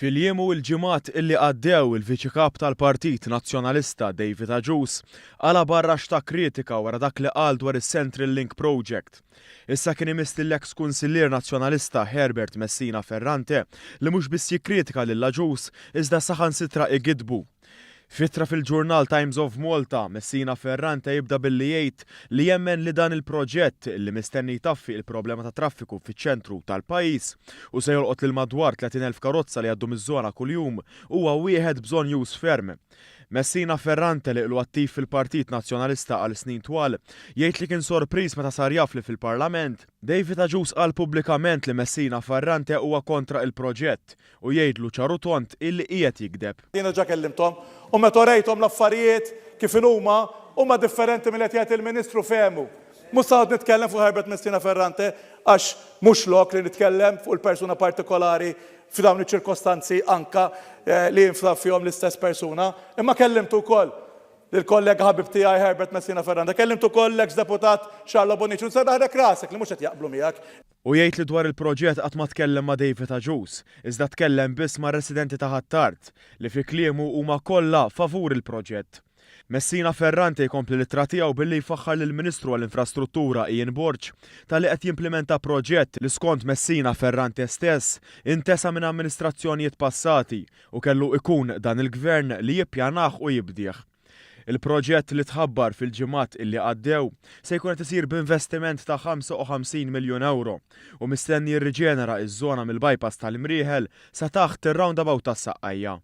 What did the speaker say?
Fil-jiem u l-ġimgħat illi għaddew il-Viċi Kap tal-Partit Nazzjonalista David Agius għala barrax ta' kritika wara dak li qal dwar is-Central Link Project. Issa kien imist l-eks kunsillier nazzjonalista Herbert Messina Ferrante li mhux biss jikkritika lil Agius iżda saħansitra igidbu. Fitra fil-ġurnal Times of Malta, Messina Ferrante jibda billi jgħid li jemmen li dan il-proġett li mistenni jtaffi il-problema ta' traffiku fiċ-ċentru tal-pajjiż u se jolqot lil madwar 30,000 karozza li għaddu miż-żona kuljum huwa wieħed bżonn już ferm. Messina Ferrante li ilu attiv fil-Partit Nazzjonalista għal snin twal jgħid li kien sorpriż meta sar jaf li fil-Parlament David Agius qal pubblikament li Messina Ferrante huwa kontra il-proġett u jgħidlu ċaru tont illi qiegħed jikdeb. Jiena ġa kellimtom u meta rejthom l-affarijiet kif huma differenti milli qed jgħid il-Ministru fehmu. Mhux saħod nitkellem fuq Herbert Messina Ferrante għax mhux lok li nitkellem fuq il-persuna partikolari f'dawn iċ-ċirkostanzi anka li jinfla fihom l-istess persuna, imma kellimtu wkoll lill-kollega ħabib tiegħi Herbert Messina Ferrante, kellimtu wkoll l-eks-deputat Xarla Bonnici u saħdek rasek li mhux qed jaqblu miegħek. U jgħid li dwar il-proġett qatt ma tkellem ma' David Agius, iżda tkellem biss ma' residenti ta' Ħattart li fi kliemu huma kollha favur il-proġett. Messina Ferrante jkompli l-ittra tiegħu billi jfaħħar lill-Ministru għall-Infrastruttura Ian Borg talli qed jimplementa proġett li skont Messina Ferrante stess intesa minn amministrazzjonijiet passati u kellu ikun dan il-gvern li jippjanah u jibdih. Il-proġett li tħabbar fil-ġimgħat illi għaddew se jkun qed isir b'investiment ta' 55 miljun euro u mistenni jirriġenera iż-żona mill-bypass tal-Imrieħel sa taħt ir-roundabout tas-Saqqajja.